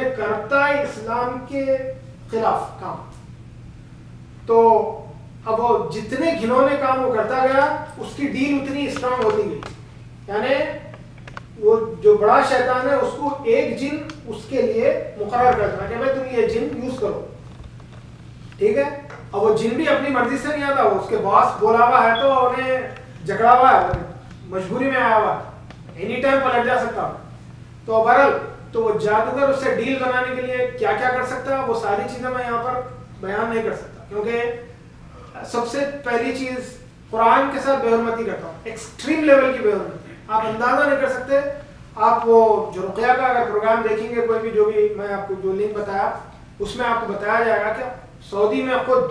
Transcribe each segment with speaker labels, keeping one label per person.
Speaker 1: میں کرتا ہے اسلام کے خلاف کام. تو اب وہ جتنے گھنونے کام وہ کرتا گیا اس کی ڈیل اتنی اسٹرانگ ہوتی گئی. یعنی وہ جو بڑا شیطان ہے اس کو ایک جن اس کے لیے مقرر کرتا ہے کہ بھائی تم یہ جن یوز کرو, ٹھیک ہے. اب وہ جن بھی اپنی مرضی سے نہیں آتا, اس کے باس بولا ہوا ہے تو انہیں جکڑا ہوا ہے, مجبوری میں آیا ہوا ہے, اینی ٹائم پلٹ جا سکتا. تو بہرحال تو وہ جادوگر اس سے ڈیل بنانے کے لیے کیا کیا کر سکتا ہے, وہ ساری چیزیں میں یہاں پر بیان نہیں کر سکتا, کیونکہ سب سے پہلی چیز قرآن کے ساتھ بے حرمتی کرتا ہوں, ایکسٹریم لیول کی بے حرمتی. آپ اندازہ نہیں کر سکتے. آپ وہ جو رقیہ کا اگر پروگرام دیکھیں گے, کوئی بھی جو بھی میں آپ کو جو لنک بتایا اس میں آپ کو بتایا جائے گا کہ سعودی میں خود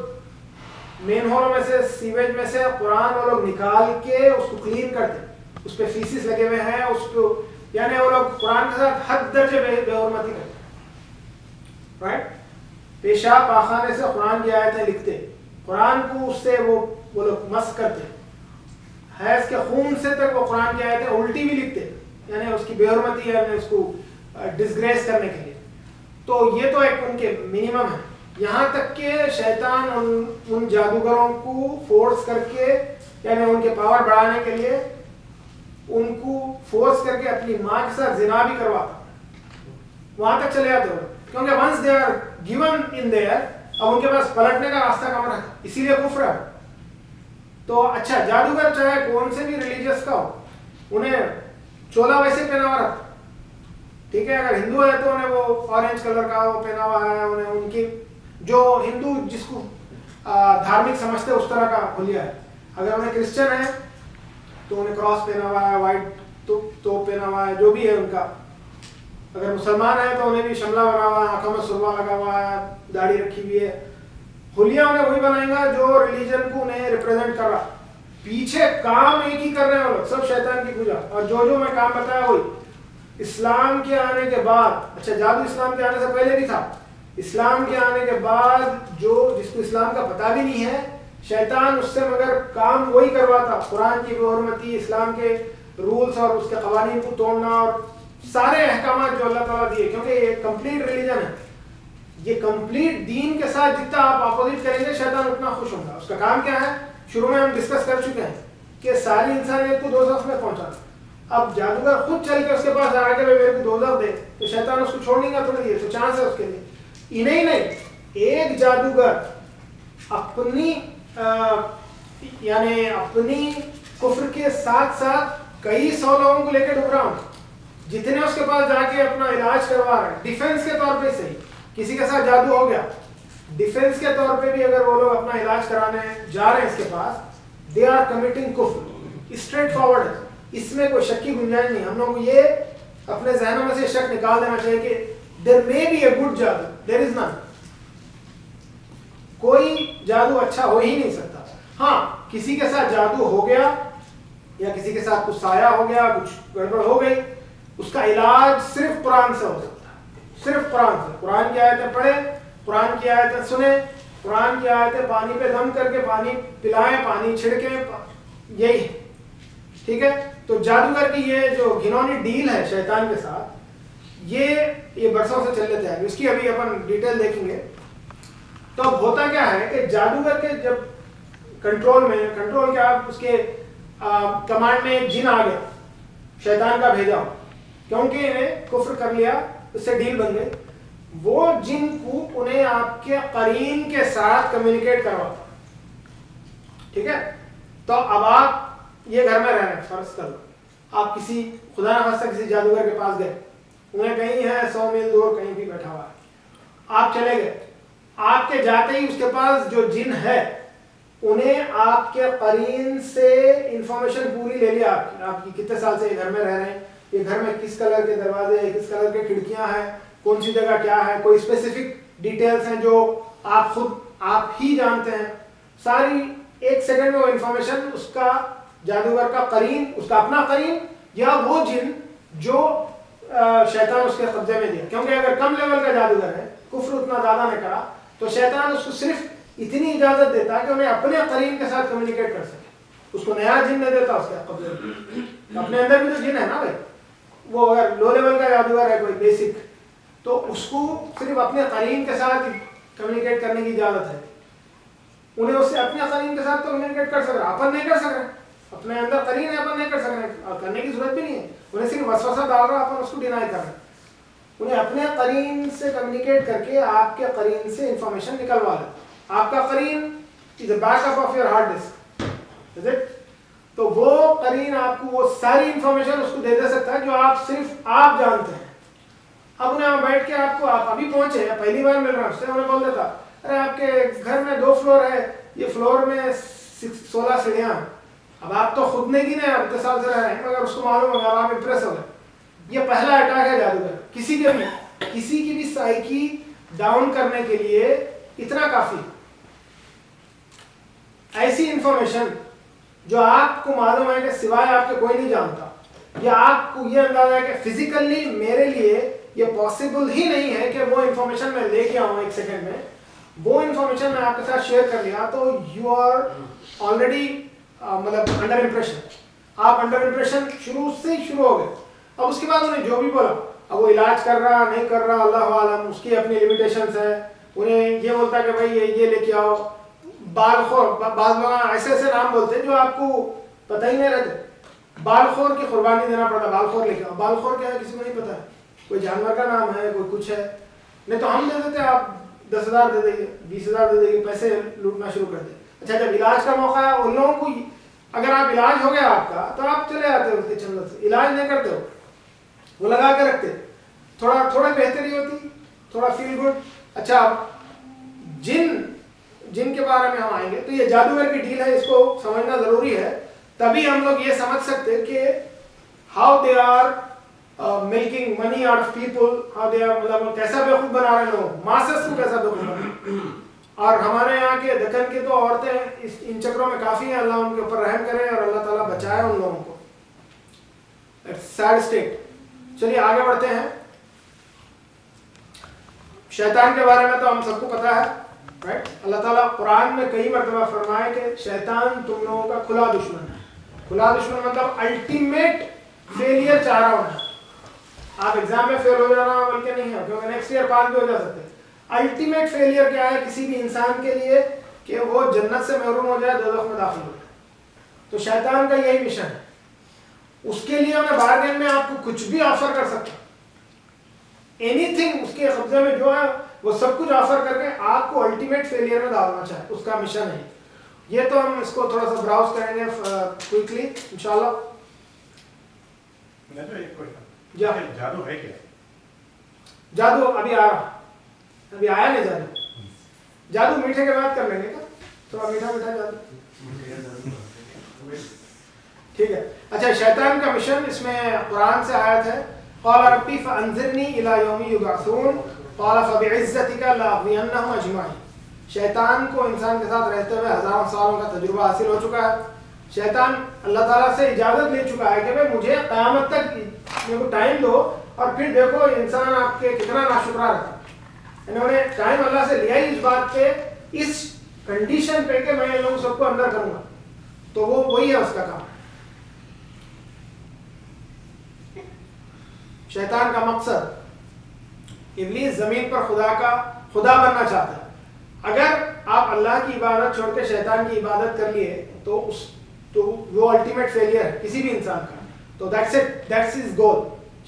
Speaker 1: مین ہولوں میں سے سیویج میں سے قرآن وہ لوگ نکال کے اس کو کلین کرتے, اس پہ فیسس لگے ہوئے ہیں اس کو, یعنی وہ لوگ قرآن کے ساتھ حد درجے بے حرمتی کرتے, رائٹ. پیشاب پاخانے سے قرآن کی آیتیں لکھتے, قرآن کو اس سے وہ لوگ مس کرتے, حیض کے خون سے تک وہ قرآن کی آیتیں الٹی بھی لکھتے, یعنی اس کی بے حرمتی ہے اس کو ڈسگریس کرنے کے لیے. تو یہ تو ایک ان کے منیمم ہے. یہاں تک کہ شیطان ان جادوگروں کو فورس کر کے, یعنی ان کے پاور بڑھانے کے لیے ان کو فورس کر کے اپنی ماں کے ساتھ زنا بھی کرواتا, وہاں تک چلے جاتے ہو, کیونکہ once they are given in there, اب ان کے پاس پلٹنے کا راستہ کم رہتا, اسی لیے کفر ہے. تو اچھا جادوگر چاہے کون سے بھی ریلیجیس کا ہو, انہیں چولا ویسے پہنا ہوا رہتا, ٹھیک ہے. اگر ہندو ہے تو انہیں وہ اورنج کلر کا وہ پہنا ہوا ہے, انہیں ان کی جو ہندو جس کو دھارمک سمجھتے اس طرح کا حلیہ ہے. اگر انہیں کرسچن ہے تو انہیں کراس پہنا ہوا ہے, وائٹ تو پہنا ہوا ہے, جو بھی ہے ان کا. اگر مسلمان ہے تو انہیں بھی شملہ بنا ہوا ہے, آنکھوں میں سرما لگا ہوا ہے, داڑھی رکھی ہوئی ہے. حلیہ انہیں وہی بنائیں گا جو ریلیجن کو انہیں ریپرزینٹ کر رہا. پیچھے کام ایک ہی کر رہے ہیں وہ لوگ, سب شیطان کی پوجا. اور جو میں کام بتایا وہی اسلام کے آنے کے بعد, اچھا جادو اسلام کے آنے سے پہلے بھی تھا, اسلام کے آنے کے بعد جو جس کو اسلام کا پتہ بھی نہیں ہے, شیطان اس سے مگر کام وہی کرواتا, قرآن کی بے حرمتی, اسلام کے رولز اور اس کے قوانین کو توڑنا, اور سارے احکامات جو اللہ تعالیٰ دیے, کیونکہ یہ کمپلیٹ ریلیجن ہے. یہ کمپلیٹ دین کے ساتھ جتنا آپ اپوزٹ کریں گے شیطان اتنا خوش ہوگا. اس کا کام کیا ہے, شروع میں ہم ڈسکس کر چکے ہیں کہ ساری انسانیت کو دوزخ میں پہنچانا. اب جادوگر خود چل کے اس کے پاس آ کے میرے کو دوزخ دے تو شیطان اس کو چھوڑنے کا تھوڑی ہے, تو چانس ہے اس کے لیے. انہیں نہیں, ایک جادوگر اپنی یعنی اپنی کفر کے ساتھ ساتھ کئی سو لوگوں کو لے کے ڈب رہا ہوں, جتنے اس کے پاس جا کے اپنا علاج کروا رہے ہیں. ڈیفینس کے طور پہ صحیح, کسی کے ساتھ جادو ہو گیا, ڈیفینس کے طور پہ بھی اگر وہ لوگ اپنا علاج کرانے جا رہے ہیں اس کے پاس, دے آر کمیٹنگ کفر. اسٹریٹ فارورڈ ہے, اس میں کوئی شک کی گنجائش نہیں. ہم لوگوں کو یہ اپنے ذہنوں میں سے شک نکال دینا چاہیے کہ there may be a good جادو, there is none. کوئی جادو اچھا ہو ہی نہیں سکتا. ہاں کسی کے ساتھ جادو ہو گیا یا کسی کے ساتھ کچھ سایہ ہو گیا, کچھ گڑبڑ ہو گئی, اس کا علاج صرف قرآن سے ہو سکتا ہے, صرف قرآن سے. قرآن کی آیتیں پڑھیں, قرآن کی آیتیں سنیں, قرآن کی آیتیں پانی پہ دم کر کے پانی پلائیں, پانی چھڑکیں, یہی ہے, ٹھیک ہے. تو جادوگر کی یہ جو گھنونی ڈیل ہے شیطان کے ساتھ, یہ برسوں سے چل لیتے ہیں. اس کی ابھی اپن ڈیٹیل دیکھیں گے. تو اب ہوتا کیا ہے کہ جادوگر کے جب کنٹرول کیا, اس کے کمانڈ میں ایک جن آ گیا, شیطان کا بھیجا ہو, کیونکہ انہیں کفر کر لیا, اس سے ڈیل بن گئی. وہ جن کو انہیں آپ کے قرین کے ساتھ کمیونیکیٹ کرواتا, ٹھیک ہے. تو اب آپ یہ گھر میں رہ رہے ہیں, فرض کر لو آپ کسی خدا نخواستہ کسی جادوگر کے پاس گئے, انہیں کہیں ہے 100 میل دور کہیں بھی بیٹھا ہوا ہے, آپ چلے گئے. آپ کے جاتے ہی اس کے پاس جو جن ہے انہیں آپ کے قرین سے انفارمیشن پوری لے لیا, آپ کی کتنے سال سے یہ گھر میں رہ رہے ہیں, یہ گھر میں کس کلر کے دروازے ہیں, کس کلر کے کھڑکیاں ہیں, کون سی جگہ کیا ہے, کوئی اسپیسیفک ڈیٹیلز ہیں جو آپ ہی جانتے ہیں. ساری ایک سیکنڈ میں وہ انفارمیشن اس کا جادوگر کا قرین, اس کا اپنا قرین یا وہ جن جو شیطان اس کے قبضے میں دیا. کیونکہ اگر کم لیول کا جادوگر ہے, کفر اتنا زیادہ نہیں کرا, تو شیطان اس کو صرف اتنی اجازت دیتا کہ انہیں اپنے قرین کے ساتھ کمیونیکیٹ کر سکے. اس کو نیا جن نہیں دیتا اس کے قبضے میں. اپنے اندر بھی تو جن ہے نا بھائی. وہ اگر لو لیول کا جادوگر ہے, کوئی بیسک تو اس کو صرف اپنے قرین کے ساتھ کمیونیکیٹ کرنے کی اجازت ہے. انہیں اس سے اپنے قرین کے ساتھ تو کمیونیکیٹ کر سک رہے, اپن نہیں کر سک رہے, اپنے اندر قرین ہے اپن نہیں کر سک رہے, اور کرنے کی ضرورت بھی نہیں ہے. انہیں صرف وسوسہ ڈال رہا, اپن اس کو ڈینائی کر رہے ہیں. انہیں اپنے قرین سے کمیونیکیٹ کر کے آپ کے قرین سے انفارمیشن نکلوا لیں. آپ کا قرین is a backup of your hard disk, is it. تو وہ قرین آپ کو وہ ساری انفارمیشن اس کو دے سکتا ہے جو آپ صرف آپ جانتے ہیں. اب انہیں وہاں بیٹھ کے آپ کو, آپ ابھی پہنچے, پہلی بار مل رہا ہے, اس سے انہیں بول دیتا ارے آپ کے گھر میں 2 فلور ہے, یہ فلور میں 16 سیڑھیاں ہیں. اب آپ تو خود نہیں گنے, آپ 10 سال سے رہ رہے ہیں, مگر اس کو معلوم ہوگا, آپ امپریس ہو گئے. یہ پہلا اٹیک ہے جادوگر. کسی کی بھی سائیکی ڈاؤن کرنے کے لیے اتنا کافی. ایسی انفارمیشن جو آپ کو معلوم ہے کہ سوائے آپ کے کوئی نہیں جانتا, یا آپ کو یہ اندازہ ہے کہ فزیکلی میرے لیے یہ پاسبل ہی نہیں ہے کہ وہ انفارمیشن میں لے کے آؤں 1 سیکنڈ میں, وہ انفارمیشن میں آپ کے ساتھ شیئر کر لیا, تو یو آر آلریڈی مطلب انڈر امپریشن. آپ انڈر امپریشن شروع سے ہی شروع ہو گئے. اب اس کے بعد انہیں جو بھی بولا, اب وہ علاج کر رہا نہیں کر رہا اللہ عالم, اس کی اپنی لمیٹیشنز ہیں. انہیں یہ بولتا ہے کہ بھائی یہ لے کے آؤ. بالخور, بعض لوگ ایسے ایسے نام بولتے ہیں جو آپ کو پتہ ہی نہیں رہتے. بالخور کی قربانی دینا پڑتا, بالخور لے کے آؤ. بالخور کیا ہے کسی کو نہیں پتا ہے, کوئی جانور کا نام ہے, کوئی کچھ ہے. نہیں تو ہم دے دیتے, آپ 10,000 دے دیں گے, 20,000 دے دیں گے, پیسے لوٹنا شروع کر دیں. اچھا جب علاج کا موقع ہے, ان لوگوں کو اگر آپ علاج ہو گیا آپ کا تو آپ چلے آتے ہو اس کے چندر سے, علاج نہیں کرتے ہو, وہ لگا کے رکھتے. تھوڑا بہتری ہوتی, تھوڑا فیل گڈ. اچھا جن کے بارے میں ہم آئیں گے, تو یہ جادوگر کی ڈیل ہے, اس کو سمجھنا ضروری ہے. تبھی ہم لوگ یہ سمجھ سکتے کہ how they are making money out of people, how they are مطلب کیسا بیوقوف بنا رہے لوگ, ماسس کو کیسا بیوقوف بنا رہے. اور ہمارے یہاں کے دکن کی تو عورتیں ان چکروں میں کافی ہیں, اللہ ان کے اوپر رحم کرے اور اللہ تعالیٰ بچائے ان لوگوں کو. Sad state. چلیے آگے بڑھتے ہیں. شیطان کے بارے میں تو ہم سب کو پتا ہے, رائٹ. اللہ تعالیٰ قرآن میں کئی مرتبہ فرمائے کہ شیطان تم لوگوں کا کھلا دشمن ہے. کھلا دشمن مطلب الٹیمیٹ فیلئر چاہ رہا ہونا. آپ ایگزام میں فیل ہو جانا بلکہ نہیں ہے, کیونکہ نیکسٹ ایئر پاس بھی ہو جا سکتے ہیں. الٹیمیٹ فیلئر کیا ہے کسی بھی انسان کے لیے, کہ وہ جنت سے محروم ہو جائے, دوزخ میں داخل ہو جائے. تو شیطان کا یہی مشن ہے. اس کے لیے میں بارگین میں آپ کو کچھ بھی آفر کر سکتا ہوں, اینی تھنگ اس کے قبضے میں جو ہے وہ سب کچھ آفر کر کے آپ کو الٹیمیٹ فیلئر میں ڈالنا چاہے, اس کا مشن ہے. یہ تو ہم اس کو تھوڑا سا براؤز کریں گے کوئکلی انشاءاللہ.
Speaker 2: جادو ہے کیا؟
Speaker 1: جادو ابھی آ رہا, ابھی آیا نہیں جادو. جادو میٹھے کے بعد کر لیں گے, تھوڑا میٹھا جادو, ٹھیک ہے. اچھا شیطان کا مشن, اس میں قرآن سے آیت ہے, قال ربی فانظرنی الی یوم یبعثون قال فبعزتک لاغوینہم اجمعین. شیطان کو انسان کے ساتھ رہتے ہوئے ہزاروں سالوں کا تجربہ حاصل ہو چکا ہے. شیطان اللہ تعالیٰ سے اجازت لے چکا ہے کہ بھائی مجھے قیامت تک میرے کو ٹائم دو, اور پھر دیکھو انسان آپ کے کتنا ناشکرا رہتا ہے. انہوں نے ٹائم اللہ سے لیا ہی اس بات پہ, اس کنڈیشن پہ کہ میں ان لوگوں سب کو اندر کروں گا. تو وہ وہی ہے اس کا کام. شیطان کا مقصد, ابلیس زمین پر خدا بننا چاہتا ہے. اگر آپ اللہ کی عبادت چھوڑ کے شیطان کی عبادت کر لیے تو وہ الٹیمیٹ فیلئر ہے کسی بھی انسان کا. تو دیٹس ہز گول.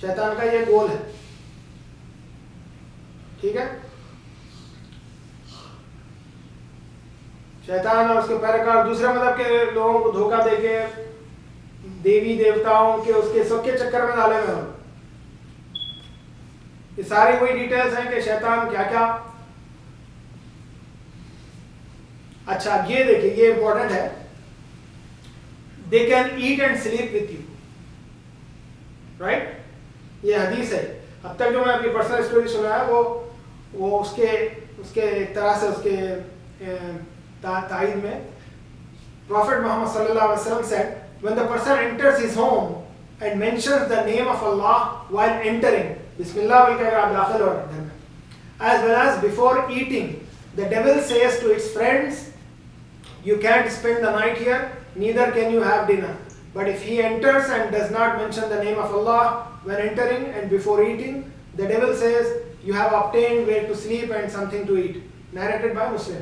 Speaker 1: شیطان کا یہ گول ہے, ٹھیک ہے. شیطان اور اس کے پیروکار دوسرے مذہب کے لوگوں کو دھوکہ دے کے دیوی دیوتاؤں کے اس کے سب کے چکر میں ڈالے ہوئے. یہ ساری وہی ڈیٹیلز ہیں کہ شیطان کیا کیا. اچھا یہ دیکھیں, یہ امپورٹنٹ ہے. They can eat and sleep with you, right? یہ حدیث ہے. اب تک جو میں اپنی پرسنل اسٹوری سنا ہے وہ اس کے ایک طرح سے اس کے تائید میں Prophet Muhammad sallallahu alaihi wasallam said, when the person enters his home and mentions the name of Allah while entering, Bismillah بول کے اگر آپ داخل ہو رہے ہیں گھر میں, as well as before eating, the devil says to its friends, you can't spend the night here, neither can you have dinner. But if he enters and does not mention the name of Allah when entering and before eating, the devil says, you have obtained way to sleep and something to eat, narrated by Muslim.